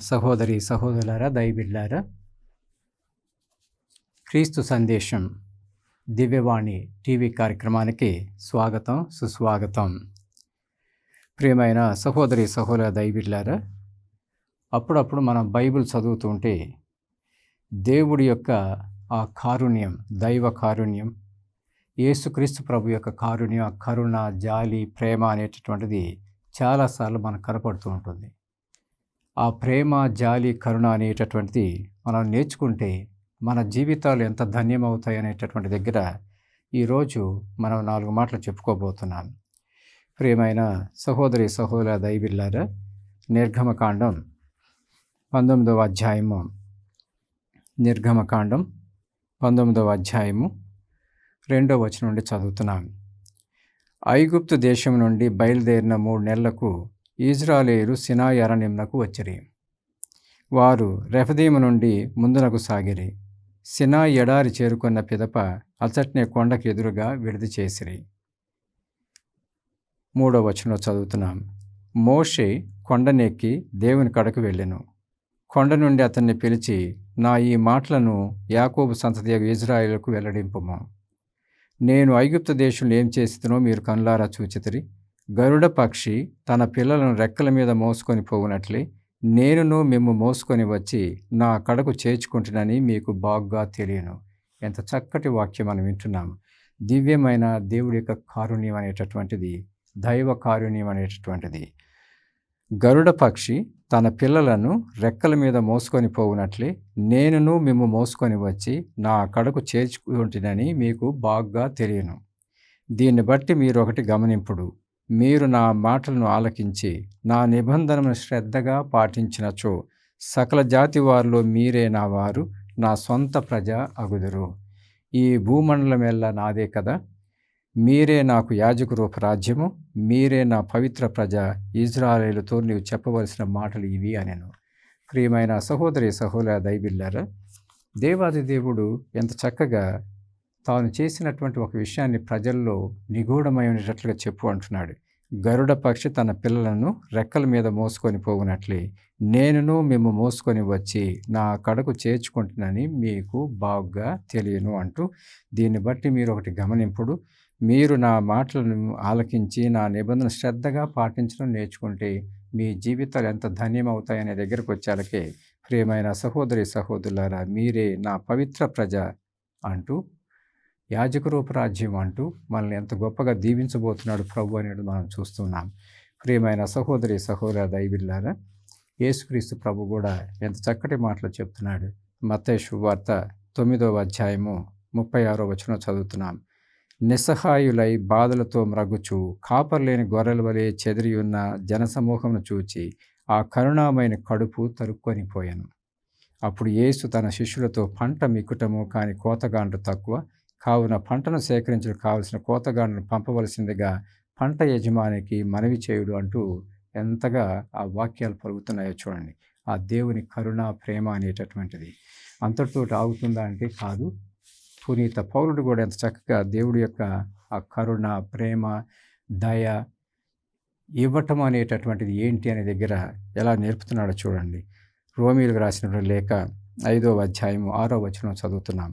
సహోదరి సహోదరులారా, దైవబిడ్డలారా, క్రీస్తు సందేశం దివ్యవాణి టీవీ కార్యక్రమానికి స్వాగతం, సుస్వాగతం. ప్రియమైన సహోదరి సహోదర దైవబిడ్డలారా, అప్పుడప్పుడు మనం బైబిల్ చదువుతుంటే దేవుడి యొక్క ఆ కారుణ్యం, దైవ కారుణ్యం, యేసుక్రీస్తు ప్రభు యొక్క కారుణ్యం, కరుణ, జాలి, ప్రేమ అనేటటువంటిది చాలాసార్లు మనకు కనపడుతూ ఉంటుంది. ఆ ప్రేమ, జాలి, కరుణ అనేటటువంటిది మనం నేర్చుకుంటే మన జీవితాలు ఎంత ధన్యమవుతాయి అనేటటువంటి దగ్గర ఈరోజు మనం 4 మాటలు చెప్పుకోబోతున్నాం. ప్రియమైన సహోదరి సహోదర దైవబిడ్డలారా, నిర్గమకాండం 19వ అధ్యాయము, నిర్గమకాండం 19వ అధ్యాయము 2వ వచనం నుండి చదువుతున్నాం. ఐగుప్తు దేశం నుండి బయలుదేరిన 3 నెలలకు ఇజ్రాయేలీయులు సినాయి అరణ్యమునకు వచ్చిరి. వారు రెఫదీము నుండి ముందునకు సాగిరి. సినాయి ఎడారి చేరుకున్న పిదప అచట్నే కొండకు ఎదురుగా విడిది చేసిరి. 3వ వచనంలో చదువుతున్నాం. మోషే కొండనెక్కి దేవుని కడకు వెళ్ళెను. కొండ నుండి అతన్ని పిలిచి, నా ఈ మాటలను యాకోబు సంతతి ఇజ్రాయేలుకు వెల్లడింపుము. నేను ఐగుప్తు దేశంలో ఏం చేసినో మీరు కనులారా చూచితిరి. గరుడ పక్షి తన పిల్లలను రెక్కల మీద మోసుకొని పోవునట్లే నేనును మిమ్ము మోసుకొని వచ్చి నా కడకు చేర్చుకుంటునని మీకు బాగుగా తెలియను. ఎంత చక్కటి వాక్యం మనం వింటున్నాము. దివ్యమైన దేవుడి యొక్క కారుణ్యం అనేటటువంటిది, దైవ కారుణ్యం అనేటటువంటిది. గరుడ పక్షి తన పిల్లలను రెక్కల మీద మోసుకొని పోవునట్లే నేనును మిమ్ము మోసుకొని వచ్చి నా కడకు చేర్చుకుంటునని మీకు బాగుగా తెలియను. దీన్ని బట్టి మీరు ఒకటి గమనింపుడు, మీరు నా మాటలను ఆలకించి నా నిబంధనను శ్రద్ధగా పాటించినచో సకల జాతి వారిలో మీరే నా వారు, నా సొంత ప్రజ అగుదురు. ఈ భూమండలమెల్లా నాదే కదా. మీరే నాకు యాజక రూప రాజ్యము, మీరే నా పవిత్ర ప్రజ ఇజ్రాయేలుతో నీవు చెప్పవలసిన మాటలు ఇవి అనెను. ప్రియమైన సహోదరి సహోదర దైవబిడ్డలారా, దేవాది దేవుడు ఎంత చక్కగా తాను చేసినటువంటి ఒక విషయాన్ని ప్రజల్లో నిగూఢమైనట్లుగా చెప్పు అంటున్నాడు. గరుడ పక్షి తన పిల్లలను రెక్కల మీద మోసుకొని పోవునట్లే నేనును మిమ్ము మోసుకొని వచ్చి నా కడకు చేర్చుకుంటునని మీకు బాగుగా తెలియను అంటూ, దీన్ని బట్టి మీరు ఒకటి గమనింపుడు, మీరు నా మాటలను ఆలకించి నా నిబంధన శ్రద్ధగా పాటించడం నేర్చుకుంటే మీ జీవితాలు ఎంత ధన్యమవుతాయనే దగ్గరకు వచ్చాలకే, ప్రియమైన సహోదరి సహోదరులారా, మీరే నా పవిత్ర ప్రజ అంటూ, యాజక రూపరాజ్యం అంటూ మనల్ని ఎంత గొప్పగా దీవించబోతున్నాడు ప్రభు అనేది మనం చూస్తున్నాం. ప్రియమైన సహోదరి సహోదర దైవబిడ్డలారా, యేసుక్రీస్తు ప్రభు కూడా ఎంత చక్కటి మాటలు చెప్తున్నాడు. మత్తయి శుభవార్త 9వ అధ్యాయము 36వ వచనం చదువుతున్నాం. నిస్సహాయులై బాధలతో మ్రగుచు కాపర్లేని గొర్రెల వలె చెదిరి ఉన్న జనసమూహమును చూచి ఆ కరుణామైన కడుపు తరుక్కొని పోయాను. అప్పుడు యేసు తన శిష్యులతో, పంట మిక్కుటము కానీ కోతగాండ్రు తక్కువ, కావున పంటను సేకరించడం కావలసిన కోతగాండ్రును పంపవలసిందిగా పంట యజమానికి మనవి చేయుడు అంటూ ఎంతగా ఆ వాక్యాలు పలుకుతున్నాయో చూడండి. ఆ దేవుని కరుణ, ప్రేమ అనేటటువంటిది అంతటితో ఆగుతుందా అంటే కాదు. పునీత పౌలుడు కూడా ఎంత చక్కగా దేవుడి యొక్క ఆ కరుణ, ప్రేమ, దయ ఇవ్వటం అనేటటువంటిది ఏంటి అనే దగ్గర ఎలా నేర్పుతున్నాడో చూడండి. రోమీయులకు రాసిన లేఖ 5వ అధ్యాయము 6వ వచనం చదువుతున్నాం.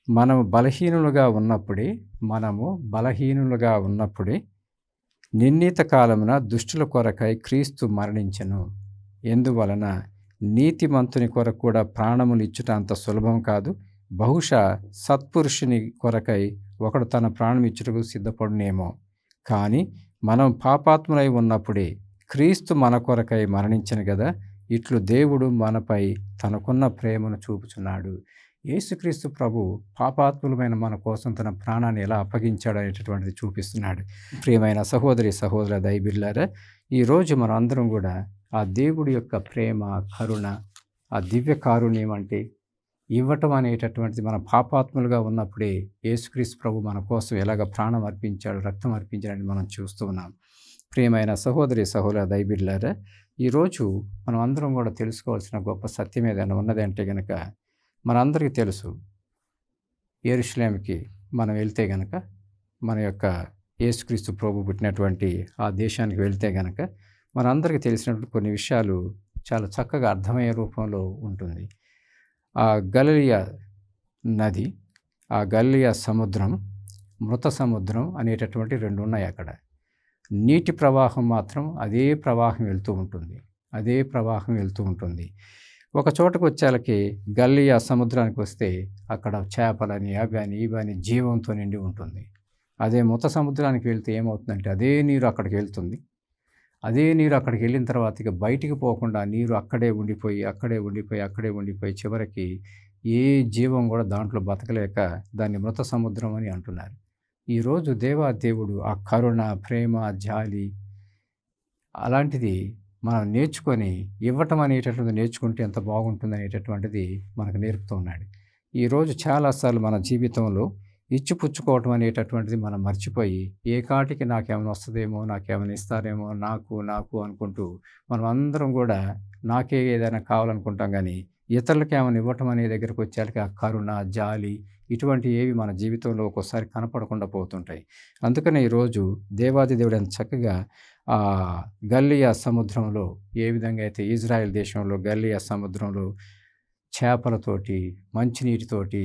మనము బలహీనులుగా ఉన్నప్పుడే నిర్ణీత కాలమున దుష్టుల కొరకై క్రీస్తు మరణించెను. ఎందువలన నీతిమంతుని కొరకు కూడా ప్రాణములు ఇచ్చుట అంత సులభం కాదు. బహుశా సత్పురుషుని కొరకై ఒకడు తన ప్రాణం ఇచ్చుటకు సిద్ధపడునేమో. కానీ మనం పాపాత్ములై ఉన్నప్పుడే క్రీస్తు మన కొరకై మరణించెను కదా. ఇట్లు దేవుడు మనపై తనకున్న ప్రేమను చూపుచున్నాడు. యేసుక్రీస్తు ప్రభు పాపాత్ములమైన మన కోసం తన ప్రాణాన్ని ఎలా అప్పగించాడు అనేటటువంటిది చూపిస్తున్నాడు. ప్రియమైన సహోదరి సహోదర దైవబిడ్డలారా, ఈరోజు మనం అందరం కూడా ఆ దేవుడి యొక్క ప్రేమ, కరుణ, ఆ దివ్య కారుణ్యం అంటే ఇవ్వటం అనేటటువంటిది, మన పాపాత్ములుగా ఉన్నప్పుడే యేసుక్రీస్తు ప్రభు మన కోసం ఎలాగ ప్రాణం అర్పించాడు, రక్తం అర్పించాడని మనం చూస్తూ ఉన్నాం. ప్రియమైన సహోదరి సహోదర దైవబిడ్డలారా, ఈరోజు మనం అందరం కూడా తెలుసుకోవాల్సిన గొప్ప సత్యం ఏదైనా ఉన్నదంటే గనక, మనందరికీ తెలుసు, యెరూషలేముకి మనం వెళ్తే గనక, మన యొక్క యేసుక్రీస్తు ప్రభు పుట్టినటువంటి ఆ దేశానికి వెళ్తే గనక మనందరికీ తెలిసినటువంటి కొన్ని విషయాలు చాలా చక్కగా అర్థమయ్యే రూపంలో ఉంటుంది. ఆ గలిలయ నది, ఆ గలిలయ సముద్రం, మృత సముద్రం అనేటటువంటి 2 ఉన్నాయి అక్కడ. నీటి ప్రవాహం మాత్రం అదే ప్రవాహం వెళ్తూ ఉంటుంది. అదే ప్రవాహం వెళ్తూ ఉంటుంది. ఒక చోటకొచ్చాలకి గలిలయ సముద్రానికి వస్తే అక్కడ చేపలని, అవని, ఇవని జీవంతో నిండి ఉంటుంది. అదే మృత సముద్రానికి వెళ్తే ఏమవుతుందంటే అదే నీరు అక్కడికి వెళ్తుంది. అదే నీరు అక్కడికి వెళ్ళిన తర్వాత ఇక బయటికి పోకుండా నీరు అక్కడే ఉండిపోయి, అక్కడే ఉండిపోయి, అక్కడే ఉండిపోయి చివరికి ఏ జీవం కూడా దాంట్లో బతకలేక దాన్ని మృత సముద్రం అని అంటున్నారు. ఈరోజు దేవాదేవుడు ఆ కరుణ, ప్రేమ, జాలి అలాంటిది మనం నేర్చుకొని ఇవ్వటం అనేటటువంటిది నేర్చుకుంటే ఎంత బాగుంటుంది అనేటటువంటిది మనకు నేర్పుతూ ఉన్నాడు. ఈరోజు చాలాసార్లు మన జీవితంలో ఇచ్చిపుచ్చుకోవటం అనేటటువంటిది మనం మర్చిపోయి ఏ కాటికి నాకేమైనా వస్తుందేమో, నాకేమైనా ఇస్తారేమో, నాకు అనుకుంటూ మనం అందరం కూడా నాకే ఏదైనా కావాలనుకుంటాం. కానీ ఇతరులకు ఏమైనా ఇవ్వటం అనే దగ్గరికి వచ్చేసరికి ఆ కరుణ, జాలి ఇటువంటివి ఏవి మన జీవితంలో ఒక్కోసారి కనపడకుండా పోతుంటాయి. అందుకనే ఈరోజు దేవాది దేవుడు ఎంత చక్కగా గలిలయ సముద్రంలో ఏ విధంగా అయితే ఇజ్రాయెల్ దేశంలో గలిలయ సముద్రంలో చేపలతోటి, మంచినీటితోటి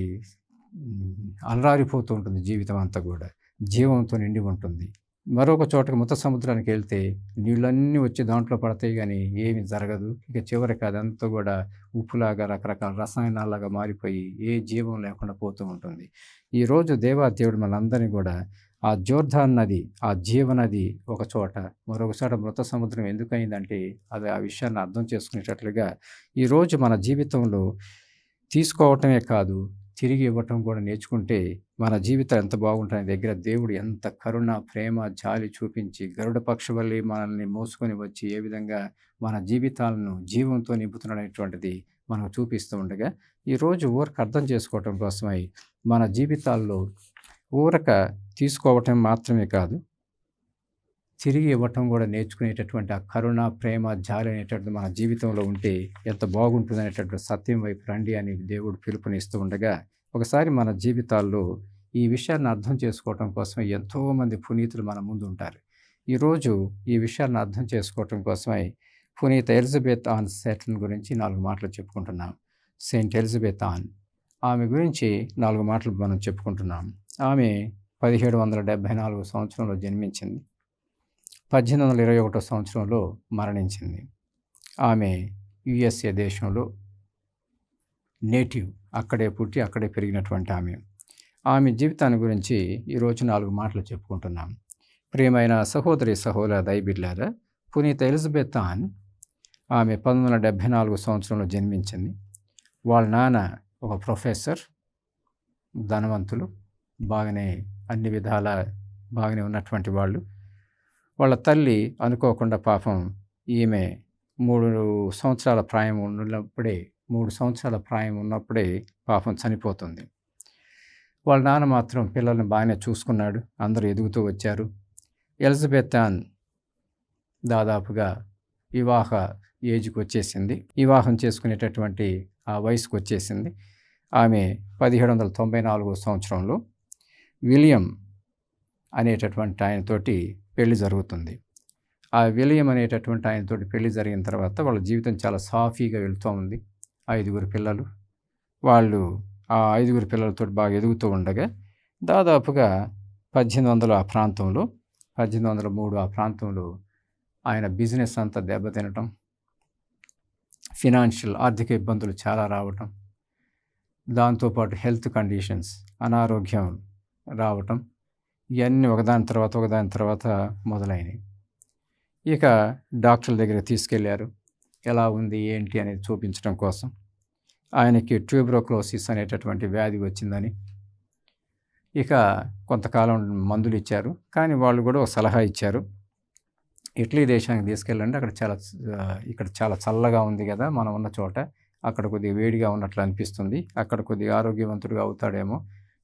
అలరారిపోతూ ఉంటుంది జీవితం అంతా కూడా. జీవంతో నిండి ఉంటుంది. మరొక చోటకి మృత సముద్రానికి వెళ్తే నీళ్ళన్నీ వచ్చి దాంట్లో పడతాయి కానీ ఏమీ జరగదు. ఇక చివరికి అదంతా కూడా ఉప్పులాగా రకరకాల రసాయనాలాగా మారిపోయి ఏ జీవం లేకుండా పోతూ ఉంటుంది. ఈరోజు దేవాదేవుడు మనందరినీ కూడా ఆ జోర్దాను నది, ఆ జీవనది ఒక చోట, మరొక చోట మృత సముద్రం ఎందుకయిందంటే అది ఆ విషయాన్ని అర్థం చేసుకునేటట్లుగా ఈరోజు మన జీవితంలో తీసుకోవటమే కాదు తిరిగి ఇవ్వటం కూడా నేర్చుకుంటే మన జీవితం ఎంత బాగుంటుంది. దగ్గర దేవుడు ఎంత కరుణ, ప్రేమ, జాలి చూపించి గరుడ పక్షవల్లి మనల్ని మోసుకొని వచ్చి ఏ విధంగా మన జీవితాలను జీవంతో నింపుతున్నాడనేటువంటిది మనకు చూపిస్తూ ఉండగా ఈరోజు ఊరికి అర్థం చేసుకోవటం కోసమై మన జీవితాల్లో ఊరక తీసుకోవటం మాత్రమే కాదు తిరిగి ఇవ్వటం కూడా నేర్చుకునేటటువంటి ఆ కరుణ, ప్రేమ, జాలి అనేటటువంటి మన జీవితంలో ఉంటే ఎంత బాగుంటుంది అనేటటువంటి సత్యం వైపు రండి అని దేవుడు పిలుపునిస్తూ ఉండగా ఒకసారి మన జీవితాల్లో ఈ విషయాన్ని అర్థం చేసుకోవటం కోసం ఎంతోమంది పునీతులు మన ముందు ఉంటారు. ఈరోజు ఈ విషయాన్ని అర్థం చేసుకోవటం కోసమై పునీత ఎలిజబెత్ ఆన్ సెట్లన్ గురించి 4 మాటలు చెప్పుకుంటున్నాం. సెయింట్ ఎలిజబెత్ ఆన్, ఆమె గురించి 4 మాటలు మనం చెప్పుకుంటున్నాం. ఆమె 1774 సంవత్సరంలో జన్మించింది. 1821 సంవత్సరంలో మరణించింది. ఆమె యుఎస్ఏ దేశంలో నేటివ్, అక్కడే పుట్టి అక్కడే పెరిగినటువంటి ఆమె జీవితాన్ని గురించి ఈరోజు 4 మాటలు చెప్పుకుంటున్నాం. ప్రియమైన సహోదరి సహోదర దైబిడ్లారా, పునీత ఎలిజబెత్ ఆన్ ఆమె 1874 సంవత్సరంలో జన్మించింది. వాళ్ళ నాన్న ఒక ప్రొఫెసర్, ధనవంతులు, బాగానే అన్ని విధాల బాగానే ఉన్నటువంటి వాళ్ళు. వాళ్ళ తల్లి అనుకోకుండా పాపం ఈమె 3 సంవత్సరాల ప్రాయం ఉన్నప్పుడే పాపం చనిపోతుంది. వాళ్ళ నాన్న మాత్రం పిల్లల్ని బాగానే చూసుకున్నాడు. అందరూ ఎదుగుతూ వచ్చారు. ఎలిజబెత్ ఆన్ దాదాపుగా వివాహ ఏజ్కి వచ్చేసింది. వివాహం చేసుకునేటటువంటి ఆ వయసుకు వచ్చేసింది. ఆమె 1794 సంవత్సరంలో విలియం అనేటటువంటి ఆయనతోటి పెళ్లి జరుగుతుంది. ఆ విలియం అనేటటువంటి ఆయనతోటి పెళ్లి జరిగిన తర్వాత వాళ్ళ జీవితం చాలా సాఫీగా వెళ్తూ ఉంది. 5 పిల్లలు. వాళ్ళు ఆ 5 పిల్లలతో బాగా ఎదుగుతూ ఉండగా దాదాపుగా 1803 ఆ ప్రాంతంలో ఆయన బిజినెస్ అంతా దెబ్బతినటం, ఆర్థిక ఇబ్బందులు చాలా రావటం, దాంతోపాటు హెల్త్ కండిషన్స్, అనారోగ్యం రావటం, ఇవన్నీ ఒకదాని తర్వాత మొదలైనవి. ఇక డాక్టర్ల దగ్గరికి తీసుకెళ్లారు. ఎలా ఉంది ఏంటి అనేది చూపించడం కోసం. ఆయనకి ట్యూబర్క్లోసిస్ అనేటటువంటి వ్యాధి వచ్చిందని ఇక కొంతకాలం మందులు ఇచ్చారు. కానీ వాళ్ళు కూడా ఒక సలహా ఇచ్చారు, ఇటలీ దేశానికి తీసుకెళ్ళండి, ఇక్కడ చాలా చల్లగా ఉంది కదా మనం ఉన్న చోట, అక్కడ కొద్దిగా వేడిగా ఉన్నట్లు అనిపిస్తుంది, అక్కడ కొద్దిగా ఆరోగ్యవంతుడిగా అవుతాడేమో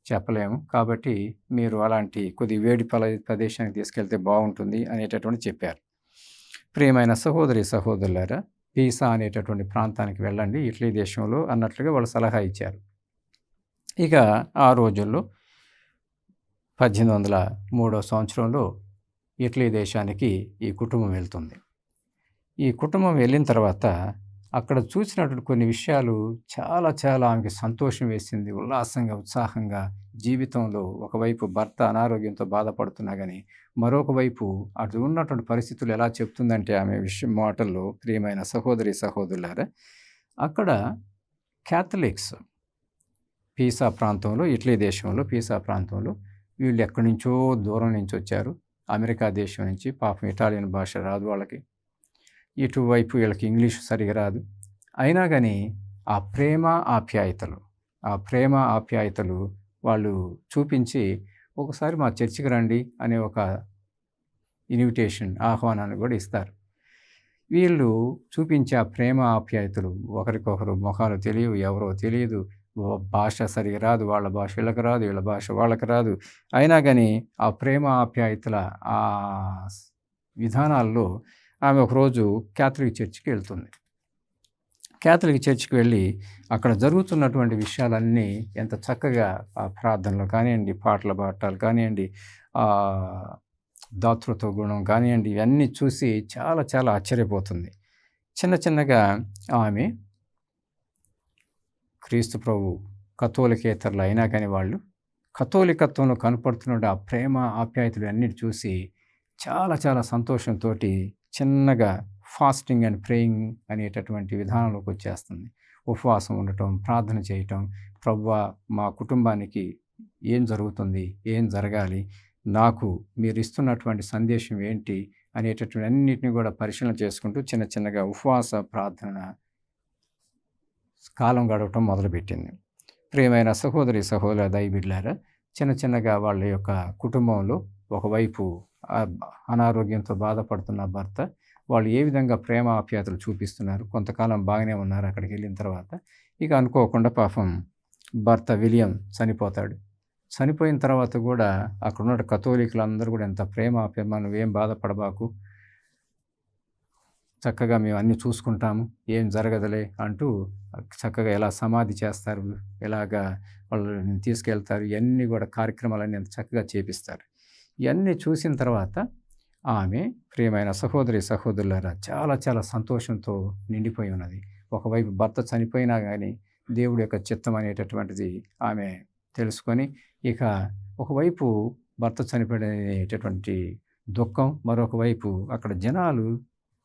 చెప్పలేము, కాబట్టి మీరు అలాంటి కొద్ది వేడి ప్రదేశానికి తీసుకెళ్తే బాగుంటుంది అనేటటువంటి చెప్పారు. ప్రియమైన సహోదరి సహోదరులారా, పీసా అనేటటువంటి ప్రాంతానికి వెళ్ళండి ఇటలీ దేశంలో అన్నట్లుగా వాళ్ళు సలహా ఇచ్చారు. ఇక ఆ రోజుల్లో 1803 సంవత్సరంలో ఇటలీ దేశానికి ఈ కుటుంబం వెళ్తుంది. ఈ కుటుంబం వెళ్ళిన తర్వాత అక్కడ చూసినటువంటి కొన్ని విషయాలు చాలా చాలా ఆమెకి సంతోషం వేసింది. ఉల్లాసంగా, ఉత్సాహంగా జీవితంలో ఒకవైపు భర్త అనారోగ్యంతో బాధపడుతున్నా గానీ, మరొక వైపు అటు ఉన్నటువంటి పరిస్థితులు ఎలా చెప్తుందంటే ఆమె మాటల్లో ప్రియమైన సహోదరి, సహోదరులారా, అక్కడ క్యాథలిక్స్ పీసా ప్రాంతంలో, ఇటలీ దేశంలో పీసా ప్రాంతంలో వీళ్ళు ఎక్కడి నుంచో దూరం నుంచి వచ్చారు. అమెరికా దేశం నుంచి. పాపం ఇటాలియన్ భాష రాదు వాళ్ళకి. ఇటువైపు వీళ్ళకి ఇంగ్లీష్ సరిగా రాదు. అయినా కానీ ఆ ప్రేమ ఆప్యాయతలు వాళ్ళు చూపించి, ఒకసారి మా చర్చికి రండి అనే ఒక ఇన్విటేషన్, ఆహ్వానాన్ని కూడా ఇస్తారు. వీళ్ళు చూపించే ఆ ప్రేమ ఆప్యాయతలు, ఒకరికొకరు మొఖాలు తెలియవు, ఎవరో తెలియదు, భాష సరిగా రాదు, వాళ్ళ భాష వీళ్ళకి రాదు, వీళ్ళ భాష వాళ్ళకి రాదు. అయినా కానీ ఆ ప్రేమ ఆప్యాయతల ఆ విధానాల్లో ఆమె ఒకరోజు క్యాథలిక్ చర్చికి వెళ్తుంది. క్యాథలిక్ చర్చికి వెళ్ళి అక్కడ జరుగుతున్నటువంటి విషయాలన్నీ ఎంత చక్కగా ఆ ప్రార్థనలు కానివ్వండి, పాటలు పాడటాలు కానివ్వండి, దాతృత్వ గుణం కానివ్వండి, ఇవన్నీ చూసి చాలా చాలా ఆశ్చర్యపోతుంది. చిన్న చిన్నగా ఆమె క్రీస్తు ప్రభు కథోలికేతరులు అయినా కానీ వాళ్ళు కథోలికత్వంలో కనపడుతున్న ఆ ప్రేమ ఆప్యాయతలు అన్నిటి చూసి చాలా చాలా సంతోషంతో చిన్నగా ఫాస్టింగ్ అండ్ ప్రేయింగ్ అనేటటువంటి విధానంలోకి వచ్చేస్తుంది. ఉపవాసం ఉండటం, ప్రార్థన చేయటం, ప్రభువా మా కుటుంబానికి ఏం జరుగుతుంది, ఏం జరగాలి, నాకు మీరు ఇస్తున్నటువంటి సందేశం ఏంటి అనేటటువంటి అన్నిటిని కూడా పరిశీలన చేసుకుంటూ చిన్న చిన్నగా ఉపవాస ప్రార్థన కాలం గడవటం మొదలుపెట్టింది. ప్రియమైన సహోదరి, సహోదర దైవబిడ్డలారా, చిన్న చిన్నగా వాళ్ళ యొక్క కుటుంబంలో ఒకవైపు అనారోగ్యంతో బాధపడుతున్న భర్త, వాళ్ళు ఏ విధంగా ప్రేమ ఆప్యాయతలు చూపిస్తున్నారు. కొంతకాలం బాగానే ఉన్నారు. అక్కడికి వెళ్ళిన తర్వాత ఇక అనుకోకుండా పాపం భర్త విలియం చనిపోతాడు. చనిపోయిన తర్వాత కూడా అక్కడున్న కథోలికులందరూ కూడా ఎంత ప్రేమ ఆప్యాయత, నువ్వేం బాధపడబాకు, చక్కగా మేము అన్నీ చూసుకుంటాము, ఏం జరగదులే అంటూ చక్కగా ఎలా సమాధి చేస్తారు, ఎలాగా వాళ్ళని తీసుకెళ్తారు, ఇవన్నీ కూడా కార్యక్రమాలన్నీ ఎంత చక్కగా చేపిస్తారు. ఇవన్నీ చూసిన తర్వాత ఆమె, ప్రియమైన సహోదరి, సహోదరులారా, చాలా చాలా సంతోషంతో నిండిపోయి ఉన్నది. ఒకవైపు భర్త చనిపోయినా కానీ దేవుడి యొక్క చిత్తం అనేటటువంటిది ఆమె తెలుసుకొని, ఇక ఒకవైపు భర్త చనిపోయేటటువంటి దుఃఖం, మరొక వైపు అక్కడ జనాలు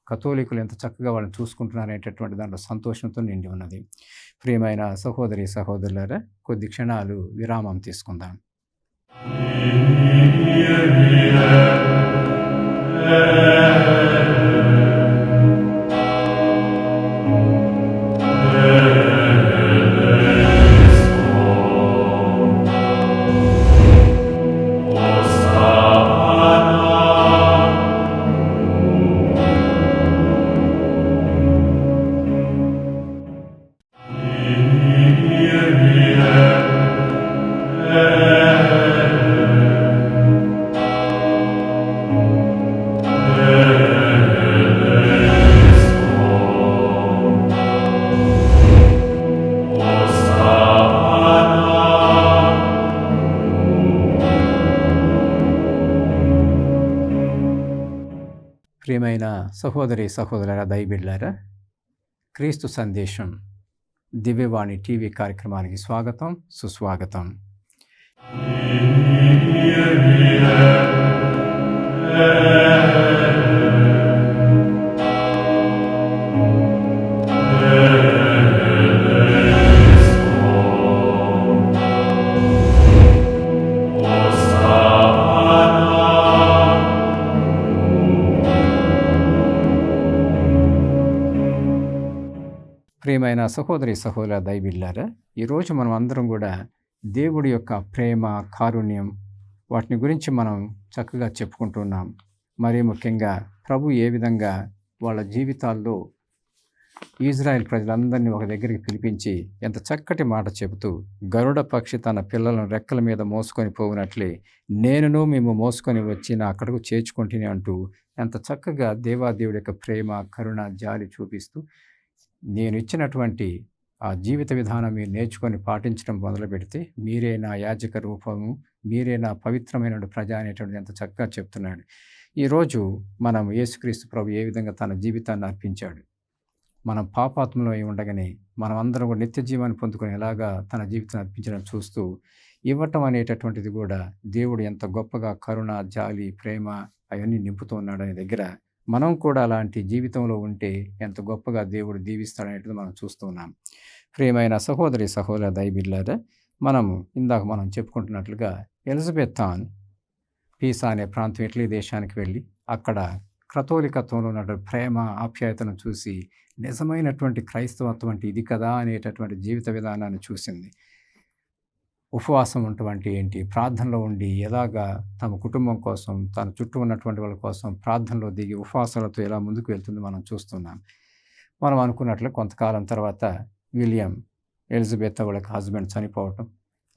కథోలికులు ఎంత చక్కగా వాళ్ళని చూసుకుంటున్నారనేటటువంటి దాంట్లో సంతోషంతో నిండి ఉన్నది. ప్రియమైన సహోదరి, సహోదరులారా, కొద్ది క్షణాలు విరామం తీసుకుందాం. ప్రియమైన సహోదరి, సహోదరులారా, దైవబిడ్డలారా, క్రీస్తు సందేశం దివ్యవాణి టీవీ కార్యక్రమానికి స్వాగతం, సుస్వాగతం. ప్రియమైన సహోదరి, సహోదర దైవబిడ్డలారా, ఈరోజు మనం అందరం కూడా దేవుడి యొక్క ప్రేమ, కారుణ్యం, వాటిని గురించి మనం చక్కగా చెప్పుకుంటున్నాం. మరీ ముఖ్యంగా ప్రభు ఏ విధంగా వాళ్ళ జీవితాల్లో ఇజ్రాయెల్ ప్రజలందరినీ ఒక దగ్గరికి పిలిపించి ఎంత చక్కటి మాట చెబుతూ, గరుడ పక్షి తన పిల్లలను రెక్కల మీద మోసుకొని పోవునట్లే నేనును మేము మోసుకొని వచ్చి నా అక్కడకు చేర్చుకుంటుని అంటూ ఎంత చక్కగా దేవాదేవుడి యొక్క ప్రేమ, కరుణ, జాలి చూపిస్తూ, నేను ఇచ్చినటువంటి ఆ జీవిత విధానం మీరు నేర్చుకొని పాటించడం మొదలు పెడితే మీరే నా యాజక రూపము, మీరే నా పవిత్రమైన ప్రజ అనేటువంటిది ఎంత చక్కగా చెప్తున్నాడు. ఈరోజు మనం యేసుక్రీస్తు ప్రభు ఏ విధంగా తన జీవితాన్ని అర్పించాడు, మనం పాపాత్మలో అయి ఉండగానే మనం అందరం కూడా నిత్య జీవాన్ని పొందుకునేలాగా తన జీవితాన్ని అర్పించడం చూస్తూ ఇవ్వటం అనేటటువంటిది కూడా దేవుడు ఎంత గొప్పగా కరుణ, జాలి, ప్రేమ అవన్నీ నింపుతూ ఉన్నాడనే దగ్గర మనం కూడా అలాంటి జీవితంలో ఉంటే ఎంత గొప్పగా దేవుడు దీవిస్తాడనేది మనం చూస్తూ ఉన్నాం. ప్రియమైన సహోదరి సహోదర దైవబిడ్డలారా, మనం చెప్పుకుంటున్నట్లుగా ఎలిజబెతాన్ పీసా అనే ప్రాంతం ఇటలీ దేశానికి వెళ్ళి అక్కడ కథోలికత్వంలో ఉన్నటువంటి ప్రేమ, ఆప్యాయతను చూసి నిజమైనటువంటి క్రైస్తవత్వం అంటే ఇది కదా అనేటటువంటి జీవిత విధానాన్ని చూసింది. ఉపవాసం ఉండటం అంటే ఏంటి? ప్రార్థనలో ఉండి ఎలాగా తమ కుటుంబం కోసం, తన చుట్టూ ఉన్నటువంటి వాళ్ళ కోసం ప్రార్థనలో దిగి ఉపవాసాలతో ఎలా ముందుకు వెళ్తుందో మనం చూస్తున్నాం. మనం అనుకున్నట్లు కొంతకాలం తర్వాత విలియం, ఎలిజబెత్ వాళ్ళకి హస్బెండ్ చనిపోవటం,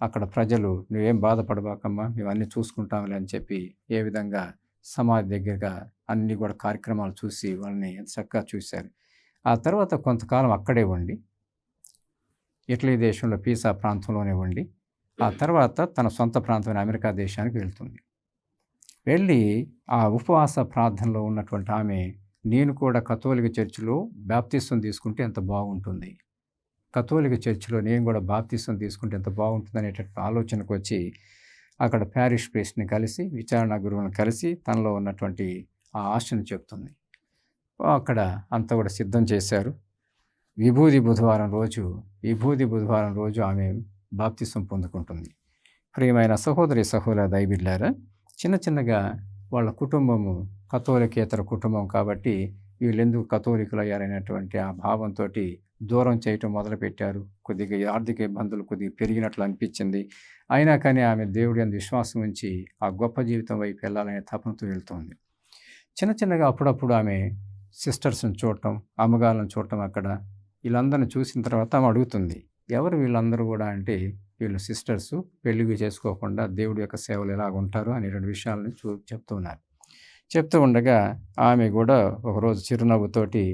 అక్కడ ప్రజలు "నువ్వేం బాధపడబాకమ్మా, మేము అన్నీ చూసుకుంటాంలే" అని చెప్పి ఏ విధంగా సమాధి దగ్గరగా అన్నీ కూడా కార్యక్రమాలు చూసి వాళ్ళని ఎంత చక్కగా చూశారు. ఆ తర్వాత కొంతకాలం అక్కడే ఉండి ఇటలీ దేశంలో పీసా ప్రాంతంలోనే ఉండి ఆ తర్వాత తన సొంత ప్రాంతమైన అమెరికా దేశానికి వెళ్తుంది. వెళ్ళి ఆ ఉపవాస ప్రార్థనలో ఉన్నటువంటి ఆమె, నేను కూడా కథోలిక చర్చిలో బాప్తిసం తీసుకుంటే ఎంత బాగుంటుంది, కథోలిక చర్చిలో నేను కూడా బాప్తిసం తీసుకుంటే ఎంత బాగుంటుంది అనేటటువంటి ఆలోచనకు వచ్చి అక్కడ ప్యారిష్ ప్రీస్ట్ని కలిసి, విచారణ గురువుని కలిసి తనలో ఉన్నటువంటి ఆ ఆశను చెప్తుంది. అక్కడ అంతా కూడా సిద్ధం చేశారు. విభూది బుధవారం రోజు ఆమె బాప్తిసం పొందుకుంటుంది. ప్రియమైన సహోదరి సహోదర దైవబిడ్డలారా, చిన్నగా వాళ్ళ కుటుంబము కథోలికేతర కుటుంబం కాబట్టి వీళ్ళెందుకు కథోలికులు అయ్యారనేటువంటి ఆ భావంతో దూరం చేయటం మొదలుపెట్టారు. కొద్దిగా ఆర్థిక ఇబ్బందులు కొద్దిగా పెరిగినట్లు అనిపించింది. అయినా కానీ ఆమె దేవుడి యందు విశ్వాసం ఉంచి ఆ గొప్ప జీవితం వైపు వెళ్ళాలనే తపనతో వెళ్తోంది. చిన్నగా అప్పుడప్పుడు ఆమె సిస్టర్స్ని చూడటం, అమ్మగారులను చూడటం, అక్కడ వీళ్ళందరిని చూసిన తర్వాత ఆమె అడుగుతుంది, ఎవరు వీళ్ళందరూ కూడా అంటే, వీళ్ళు సిస్టర్సు, పెళ్లి చేసుకోకుండా దేవుడి యొక్క సేవలు ఎలాగ ఉంటారు అనేటువంటి విషయాలను చెప్తూ ఉన్నారు. చెప్తూ ఉండగా ఆమె కూడా ఒకరోజు చిరునవ్వుతోటి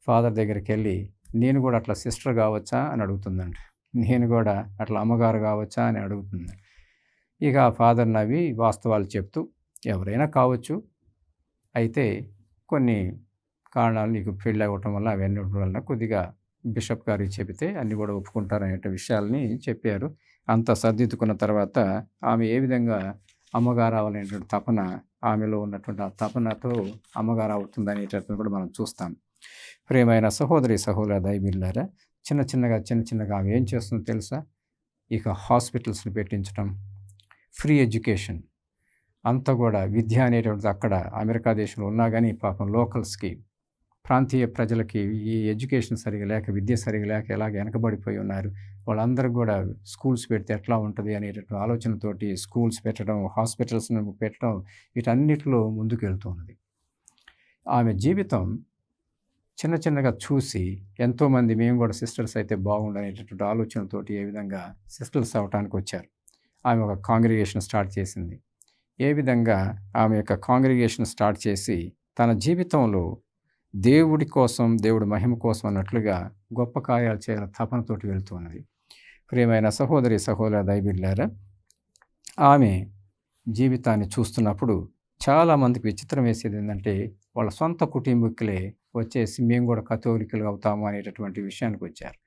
ఫాదర్ దగ్గరికి వెళ్ళి, నేను కూడా అట్లా సిస్టర్ కావచ్చా అని అడుగుతుందండి. నేను కూడా అట్లా అమ్మగారు కావచ్చా అని అడుగుతుంది. ఇక ఆ ఫాదర్ నవ్వి వాస్తవాలు చెప్తూ, ఎవరైనా కావచ్చు, అయితే కొన్ని కారణాలు నీకు పెళ్ళి అవ్వటం వల్ల అవన్నీ ఉండడం వల్ల కొద్దిగా బిషప్ గారికి చెబితే అన్నీ కూడా ఒప్పుకుంటారు అనే విషయాలని చెప్పారు. అంతా సర్దిద్దుకున్న తర్వాత ఆమె ఏ విధంగా అమ్మగారు అవ్వాలనేటువంటి తపన, ఆమెలో ఉన్నటువంటి ఆ తపనతో అమ్మగారు అవుతుంది అనేటటువంటి కూడా మనం చూస్తాం. ప్రియమైన సహోదరి సహోదర దైవబిడ్డలారా, చిన్నగా ఆమె ఏం చేస్తుందో తెలుసా? ఇక హాస్పిటల్స్ని పెట్టించడం, ఫ్రీ ఎడ్యుకేషన్ అంతా కూడా విద్య అనేటువంటిది అక్కడ అమెరికా దేశంలో ఉన్నా కానీ పాపం లోకల్స్కి, ప్రాంతీయ ప్రజలకి ఈ ఎడ్యుకేషన్ సరిగా లేక, విద్య సరిగా లేక ఎలాగ వెనకబడిపోయి ఉన్నారు. వాళ్ళందరూ కూడా స్కూల్స్ పెడితే ఎట్లా ఉంటుంది అనేటటువంటి ఆలోచనతోటి స్కూల్స్ పెట్టడం, హాస్పిటల్స్ని పెట్టడం, వీటన్నిటిలో ముందుకు వెళ్తున్నది. ఆమె జీవితం చిన్నగా చూసి ఎంతోమంది మేము కూడా సిస్టర్స్ అయితే బాగుండు అనేటటువంటి ఆలోచనతోటి ఏ విధంగా సిస్టర్స్ అవ్వటానికి వచ్చారు. ఆమె ఒక కాంగ్రిగేషన్ స్టార్ట్ చేసింది. ఏ విధంగా ఆమె యొక్క కాంగ్రిగేషన్ స్టార్ట్ చేసి తన జీవితంలో దేవుడి కోసం, దేవుడి మహిమ కోసం అన్నట్లుగా గొప్ప కార్యాలు చేయాలని తపనతోటి వెళ్తూ ఉన్నది. ప్రియమైన సహోదరి సహోదర దైవబిడ్డలారా, ఆమె జీవితాన్ని చూస్తున్నప్పుడు చాలామందికి విచిత్రం వేసేది ఏంటంటే, వాళ్ళ సొంత కుటుంబీకులే వచ్చేసి మేము కూడా కథోలికులు అవుతాము అనేటటువంటి విషయానికి వచ్చారు.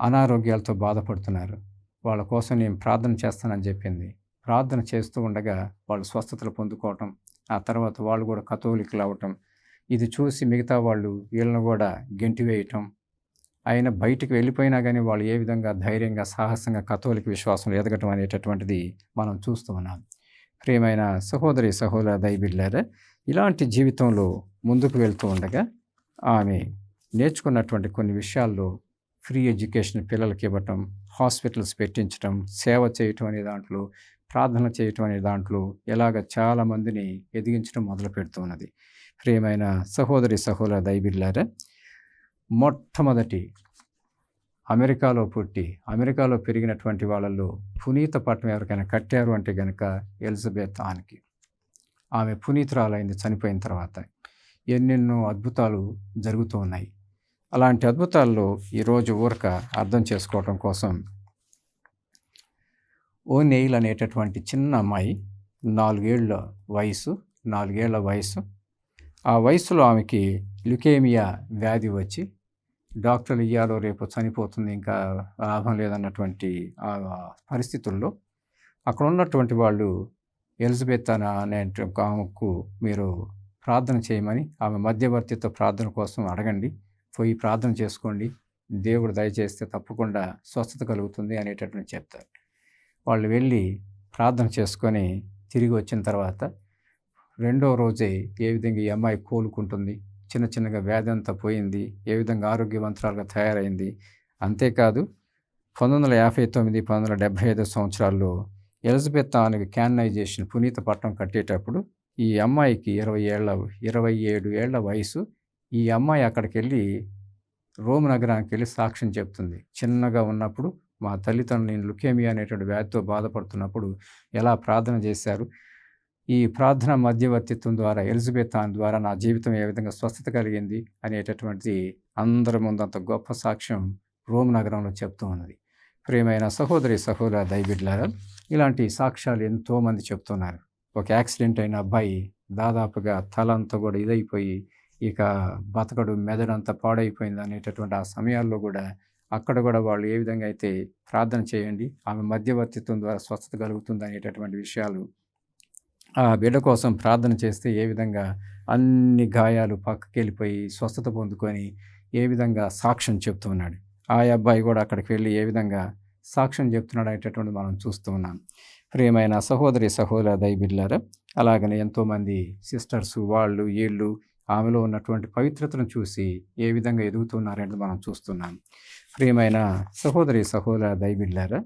అనారోగ్యాలతో బాధపడుతున్నారు. వాళ్ళ కోసం నేను ప్రార్థన చేస్తానని చెప్పింది. ప్రార్థన చేస్తూ ఉండగా వాళ్ళు స్వస్థతలు పొందుకోవటం, ఆ తర్వాత వాళ్ళు కూడా కథోలికులు అవ్వటం, ఇది చూసి మిగతా వాళ్ళు వీళ్ళను కూడా గెంటివేయటం, ఆయన బయటికి వెళ్ళిపోయినా కానీ వాళ్ళు ఏ విధంగా ధైర్యంగా, సాహసంగా కథోలిక విశ్వాసంలో ఎదగటం అనేటటువంటిది మనం చూస్తూ ఉన్నాం. ప్రియమైన సహోదరి సహోదర దైవబిడ్డలారా, ఇలాంటి జీవితంలో ముందుకు వెళ్తూ ఉండగా ఆమె నేర్చుకున్నటువంటి కొన్ని విషయాల్లో ఫ్రీ ఎడ్యుకేషన్ పిల్లలకి ఇవ్వటం, హాస్పిటల్స్ పెట్టించడం, సేవ చేయటం అనే దాంట్లో, ప్రార్థన చేయటం అనే దాంట్లో ఎలాగ చాలామందిని ఎదిగించడం మొదలు పెడుతున్నది. ప్రియమైన సహోదరి సహోదర దైవబిడ్డలారా, మొట్టమొదటి అమెరికాలో పుట్టి అమెరికాలో పెరిగినటువంటి వాళ్ళల్లో పునీత పట్టణం ఎవరికైనా కట్టారు అంటే కనుక ఎలిజబెత్ ఆన్కి. ఆమె పునీతురాలైంది చనిపోయిన తర్వాత. ఎన్నెన్నో అద్భుతాలు జరుగుతూ ఉన్నాయి. అలాంటి అద్భుతాల్లో ఈరోజు ఊరక అర్థం చేసుకోవటం కోసం ఓనెయిల్ అనేటటువంటి చిన్న అమ్మాయి, 4 ఏళ్ల వయసు, ఆ వయసులో ఆమెకి ల్యుకేమియా వ్యాధి వచ్చి డాక్టర్లు ఇయ్యాలో రేపు చనిపోతుంది, ఇంకా లాభం లేదన్నటువంటి ఆ పరిస్థితుల్లో అక్కడ ఉన్నటువంటి వాళ్ళు ఎలిజబెత్ అనే ఆమెకు మీరు ప్రార్థన చేయమని, ఆమె మధ్యవర్తిత్వ ప్రార్థన కోసం అడగండి, పోయి ప్రార్థన చేసుకోండి, దేవుడు దయచేస్తే తప్పకుండా స్వస్థత కలుగుతుంది అనేటటువంటి చెప్తారు. వాళ్ళు వెళ్ళి ప్రార్థన చేసుకొని తిరిగి వచ్చిన తర్వాత రెండో రోజే ఏ విధంగా ఈ అమ్మాయి కోలుకుంటుంది, చిన్న చిన్నగా వ్యాధి అంతా పోయింది, ఏ విధంగా ఆరోగ్యవంతురాలుగా తయారైంది. అంతేకాదు 1959, 1975 సంవత్సరాల్లో ఎలిజబెత్ ఆమెకు క్యాననైజేషన్ పునీత పట్టం కట్టేటప్పుడు ఈ అమ్మాయికి 27 ఏళ్ల వయసు. ఈ అమ్మాయి అక్కడికి వెళ్ళి రోమ్ నగరానికి వెళ్ళి సాక్ష్యం చెప్తుంది. చిన్నగా ఉన్నప్పుడు మా తల్లిదండ్రులు నేను లుకేమియా అనేటువంటి వ్యాధితో బాధపడుతున్నప్పుడు ఎలా ప్రార్థన చేశారు, ఈ ప్రార్థన మధ్యవర్తిత్వం ద్వారా ఎలిజబెత్ ఆన్ ద్వారా నా జీవితం ఏ విధంగా స్వస్థత కలిగింది అనేటటువంటిది అందరి ముందు అంత గొప్ప సాక్ష్యం రోమ్ నగరంలో చెప్తూ ఉన్నది. ప్రియమైన సహోదరి దైవబిడ్డలారా, ఇలాంటి సాక్ష్యాలు ఎంతోమంది చెప్తున్నారు. ఒక యాక్సిడెంట్ అయిన అబ్బాయి దాదాపుగా తల అంతా కూడా ఇదైపోయి ఇక బతకడు, మెదడంతా పాడైపోయింది అనేటటువంటి ఆ సమయాల్లో కూడా అక్కడ కూడా వాళ్ళు ఏ విధంగా అయితే ప్రార్థన చేయండి, ఆమె మధ్యవర్తిత్వం ద్వారా స్వస్థత కలుగుతుంది అనేటటువంటి విషయాలు, ఆ బిడ్డ కోసం ప్రార్థన చేస్తే ఏ విధంగా అన్ని గాయాలు పక్కకి వెళ్ళిపోయి స్వస్థత పొందుకొని ఏ విధంగా సాక్ష్యం చెప్తున్నాడు. ఆ అబ్బాయి కూడా అక్కడికి వెళ్ళి ఏ విధంగా సాక్ష్యం చెప్తున్నాడు అనేటటువంటి మనం చూస్తూ ఉన్నాం. ప్రియమైన సహోదరి దైవబిడ్డలారా, అలాగనే ఎంతోమంది సిస్టర్స్ వాళ్ళు వీళ్ళు ఆమెలో ఉన్నటువంటి పవిత్రతను చూసి ఏ విధంగా ఎదుగుతున్నారని మనం చూస్తున్నాం. ప్రియమైన సహోదరి దైవబిడ్డలారా,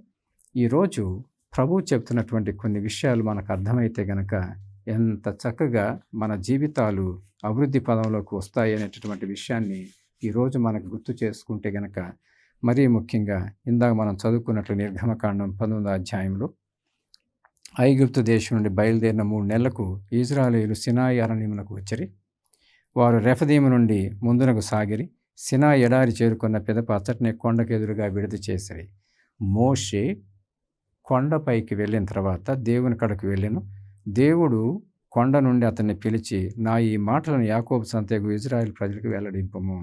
ఈరోజు ప్రభువు చెప్తున్నటువంటి కొన్ని విషయాలు మనకు అర్థమైతే గనక ఎంత చక్కగా మన జీవితాలు అభివృద్ధి పదంలోకి వస్తాయి అనేటటువంటి విషయాన్ని ఈరోజు మనకు గుర్తు చేసుకుంటే గనక, మరీ ముఖ్యంగా ఇందాక మనం చదువుకున్నట్లు నిర్గమకాండం 19వ అధ్యాయంలో ఐగుప్తు దేశం నుండి బయలుదేరిన 3 నెలలకు ఇశ్రాయేలీయులు సినాయి అరణ్యమునకు వచ్చరి. వారు రెఫదీము నుండి ముందునకు సాగిరి. సినాయి ఎడారి చేరుకున్న పిదప అచ్చటనే కొండకెదురుగా విడిది చేసిరి. మోషే కొండపైకి వెళ్ళిన తర్వాత దేవుని కడకు వెళ్ళెను. దేవుడు కొండ నుండి అతన్ని పిలిచి, నా ఈ మాటలను యాకోబు సంతకు ఇజ్రాయేల్ ప్రజలకు వెల్లడింపము.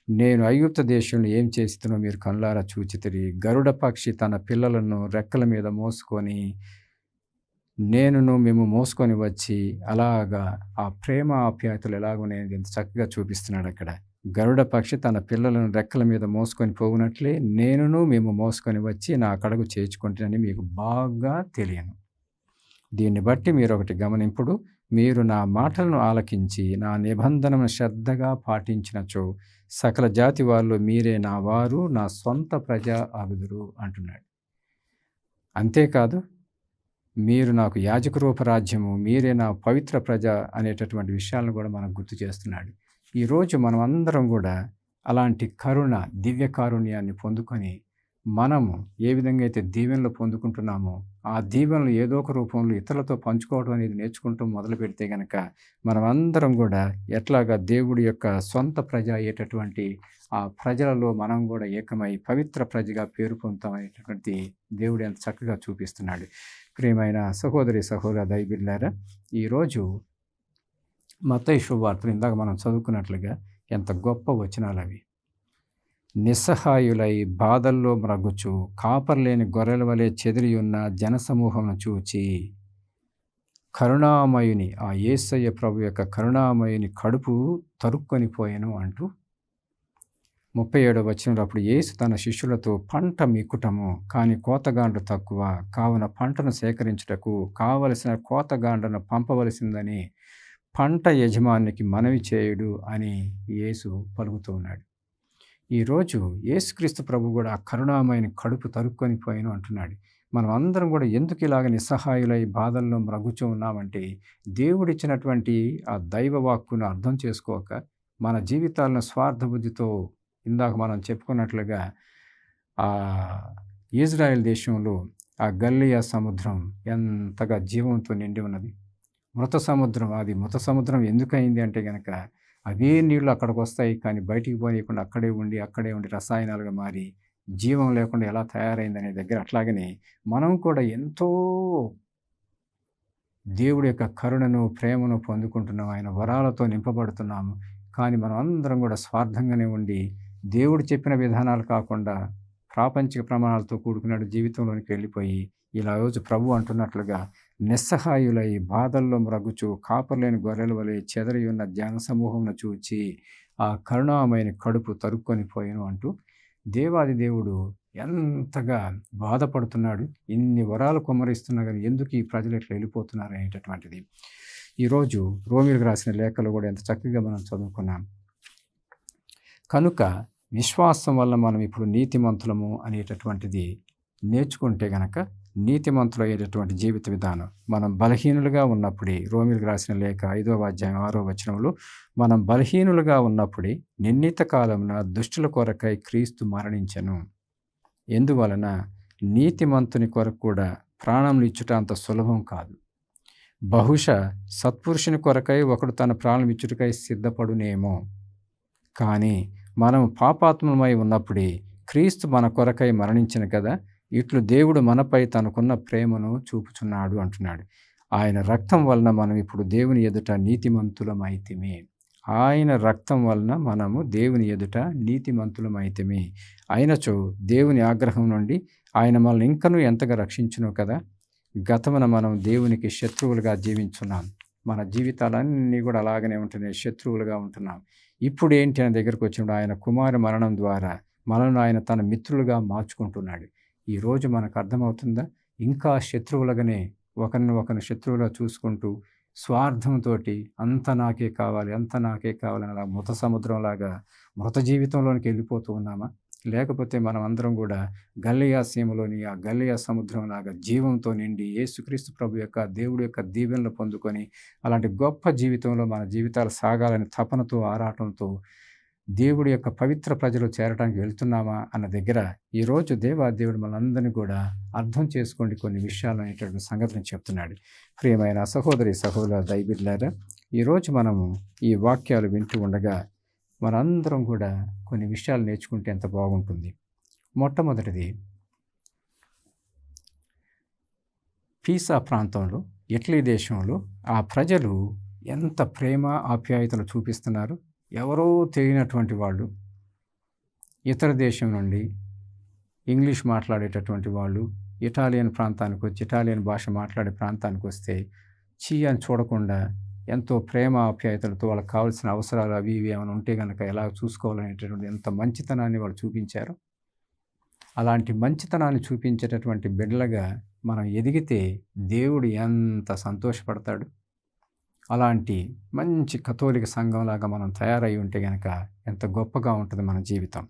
నేను ఐగుప్తు దేశంలో ఏం చేస్తున్నో మీరు కళ్ళారా చూచితిరి. గరుడ పక్షి తన పిల్లలను రెక్కల మీద మోసుకొని మేము మోసుకొని వచ్చి, అలాగా ఆ ప్రేమ ఆప్యాయతలు ఎలాగునేది ఎంత చక్కగా చూపిస్తున్నాడు అక్కడ. గరుడ పక్షి తన పిల్లలను రెక్కల మీద మోసుకొని పోవునట్లే మేము మోసుకొని వచ్చి నా కడకు చేర్చుకుంటానని మీకు బాగా తెలియను. దీన్ని బట్టి మీరు ఒకటి గమనింపుడు, మీరు నా మాటలను ఆలకించి నా నిబంధనను శ్రద్ధగా పాటించినచో సకల జాతి వాళ్ళు మీరే నా వారు, నా సొంత ప్రజ అగుదురు అంటున్నాడు. అంతేకాదు, మీరు నాకు యాజక రూపరాజ్యము, మీరే నా పవిత్ర ప్రజ అనేటటువంటి విషయాలను కూడా మనకు గుర్తు చేస్తున్నాడు. ఈరోజు మనం అందరం కూడా అలాంటి కరుణ, దివ్య కారుణ్యాన్ని పొందుకొని మనము ఏ విధంగా అయితే దీవెనలు పొందుకుంటున్నామో ఆ దీవెనలు ఏదో ఒక రూపంలో ఇతరులతో పంచుకోవడం అనేది నేర్చుకుంటూ మొదలు పెడితే కనుక మనం అందరం కూడా ఎట్లాగా దేవుడి యొక్క సొంత ప్రజ అయ్యేటటువంటి ఆ ప్రజలలో మనం కూడా ఏకమై పవిత్ర ప్రజగా పేరు పొందుతామనేటటువంటి దేవుడు ఎంత చక్కగా చూపిస్తున్నాడు. ప్రియమైన సహోదరి దైవబిడ్డలారా, ఈరోజు మత్తయి శుభవార్తలు ఇందాక మనం చదువుకున్నట్లుగా ఎంత గొప్ప వచనాలు అవి. నిస్సహాయులై బాధల్లో మ్రగుచు కాపర్లేని గొర్రెల వలె చెదిరి ఉన్న జనసమూహమును చూచి కరుణామయుని, ఆ యేసయ్య ప్రభు యొక్క కరుణామయుని కడుపు తరుక్కొని పోయెను అంటూ 37వ వచనంలో, అప్పుడు యేసు తన శిష్యులతో, పంట మిక్కుటము కానీ కోతగాండ్రు తక్కువ, కావున పంటను సేకరించుటకు కావలసిన కోతగాండ్రను పంపవలసిందని పంట యజమానికి మనవి చేయుడు అని యేసు పలుకుతూ ఉన్నాడు. ఈరోజు యేసుక్రీస్తు ప్రభు కూడా ఆ కరుణామయుని కడుపు తరుక్కొని పోయాను అంటున్నాడు. మనం అందరం కూడా ఎందుకు ఇలాగ నిస్సహాయులై బాధల్లో మ్రగుచూ ఉన్నామంటే, దేవుడిచ్చినటువంటి ఆ దైవ వాక్కును అర్థం చేసుకోక మన జీవితాలను స్వార్థ బుద్ధితో, ఇందాక మనం చెప్పుకున్నట్లుగా ఆ ఇజ్రాయెల్ దేశంలో ఆ గల్లియా సముద్రం ఎంతగా జీవంతో నిండి ఉన్నది. మృత సముద్రం, అది మృత సముద్రం ఎందుకయింది అంటే కనుక అవే నీళ్ళు అక్కడికి వస్తాయి కానీ బయటికి పోనీయకుండా అక్కడే ఉండి రసాయనాలుగా మారి జీవం లేకుండా ఎలా తయారైందనే దగ్గర, అట్లాగనే మనం కూడా ఎంతో దేవుడి యొక్క కరుణను, ప్రేమను పొందుకుంటున్నాం. ఆయన వరాలతో నింపబడుతున్నాము. కానీ మనం అందరం కూడా స్వార్థంగానే ఉండి, దేవుడు చెప్పిన విధానాలు కాకుండా ప్రాపంచిక ప్రమాణాలతో కూడుకున్న జీవితంలోనికి వెళ్ళిపోయి, ఇలా రోజు ప్రభు అంటున్నట్లుగా నిస్సహాయులై బాధల్లో మ్రగ్గుచు కాపరులేని గొర్రెల వలె చెదరి ఉన్న జన సమూహమును చూచి ఆ కరుణామయని కడుపు తరుక్కొని పోయెను అంటూ దేవాది దేవుడు ఎంతగా బాధపడుతున్నాడు. ఇన్ని వరాలు కుమ్మరిస్తున్నా గానీ ఎందుకు ఈ ప్రజలు ఇట్లా వెళ్ళిపోతున్నారు అనేటటువంటిది ఈరోజు రోమీయులకు రాసిన లేఖలో కూడా ఎంత చక్కగా మనం చదువుకున్నాం. కనుక విశ్వాసం వల్ల మనం ఇప్పుడు నీతిమంతులము అనేటటువంటిది నేర్చుకుంటే గనక నీతిమంతులు అయ్యేటటువంటి జీవిత విధానం మనం బలహీనులుగా ఉన్నప్పుడే, రోమీయులకు రాసిన లేఖ 5వ అధ్యాయం 6వ వచనంలో, మనం బలహీనులుగా ఉన్నప్పుడే నిర్ణీత కాలమున దుష్టుల కొరకై క్రీస్తు మరణించెను. ఎందువలన నీతిమంతుని కొరకు కూడా ప్రాణములు ఇచ్చుట అంత సులభం కాదు. బహుశా సత్పురుషుని కొరకై ఒకడు తన ప్రాణం ఇచ్చుటకై సిద్ధపడునేమో. కానీ మనం పాపాత్మమై ఉన్నప్పుడే క్రీస్తు మన కొరకై మరణించిన కదా, ఇట్లు దేవుడు మనపై తనకున్న ప్రేమను చూపుచున్నాడు అంటున్నాడు. ఆయన రక్తం వలన మనం ఇప్పుడు దేవుని ఎదుట నీతిమంతులమైతిమి. ఆయన రక్తం వలన మనము దేవుని ఎదుట నీతిమంతులమైతిమి. అయినచో దేవుని ఆగ్రహం నుండి ఆయన మనల్ని ఇంకనూ ఎంతగా రక్షించును కదా. గతమున మనం దేవునికి శత్రువులుగా జీవించున్నాం. మన జీవితాలన్నీ కూడా అలాగనే ఉంటున్నాయి, శత్రువులుగా ఉంటున్నాం. ఇప్పుడు ఏంటి ఆయన దగ్గరకు వచ్చినప్పుడు ఆయన కుమారు మరణం ద్వారా మనల్ని ఆయన తన మిత్రులుగా మార్చుకుంటున్నాడు. ఈరోజు మనకు అర్థమవుతుందా? ఇంకా శత్రువులుగానే ఒకరిని శత్రువులుగా చూసుకుంటూ స్వార్థంతో అంత నాకే కావాలి, అంత నాకే కావాలని అలా మృత సముద్రంలాగా మృత జీవితంలోనికి వెళ్ళిపోతూ ఉన్నామా? లేకపోతే మనం అందరం కూడా గలిలయ సీమలోని ఆ గలిలయ సముద్రంలాగా జీవంతో నిండి యేసుక్రీస్తు ప్రభు యొక్క దేవుడి యొక్క దీవెనలు పొందుకొని అలాంటి గొప్ప జీవితంలో మన జీవితాలు సాగాలని తపనతో, ఆరాటంతో దేవుడి యొక్క పవిత్ర ప్రజలు చేరడానికి వెళ్తున్నామా అన్న దగ్గర ఈరోజు దేవుడు మనందరినీ కూడా అర్థం చేసుకోండి కొన్ని విషయాలు అనేటువంటి సంగతిని చెప్తున్నాడు. ప్రియమైన సహోదరి సహోదర దైవబిడ్డలారా, ఈరోజు మనము ఈ వాక్యాలు వింటూ ఉండగా మనందరం కూడా కొన్ని విషయాలు నేర్చుకుంటే ఎంత బాగుంటుంది. మొట్టమొదటిది, పీసా ప్రాంతంలో, ఇటలీ దేశంలో ఆ ప్రజలు ఎంత ప్రేమ ఆప్యాయతలు చూపిస్తున్నారు. ఎవరో తెలియనటువంటి వాళ్ళు ఇతర దేశం నుండి ఇంగ్లీష్ మాట్లాడేటటువంటి వాళ్ళు ఇటాలియన్ ప్రాంతానికి వచ్చి ఇటాలియన్ భాష మాట్లాడే ప్రాంతానికి వస్తే చీ అని చూడకుండా ఎంతో ప్రేమ ఆప్యాయతలతో వాళ్ళకి కావాల్సిన అవసరాలు అవి ఇవి ఏమైనా ఉంటే కనుక ఎలా చూసుకోవాలనేటటువంటి ఎంత మంచితనాన్ని వాళ్ళు చూపించారు. అలాంటి మంచితనాన్ని చూపించేటటువంటి బిడ్డలుగా మనం ఎదిగితే దేవుడు ఎంత సంతోషపడతాడు. అలాంటి మంచి కథోలిక సంఘంలాగా మనం తయారై ఉంటే కనుక ఎంత గొప్పగా ఉంటుంది మన జీవితం.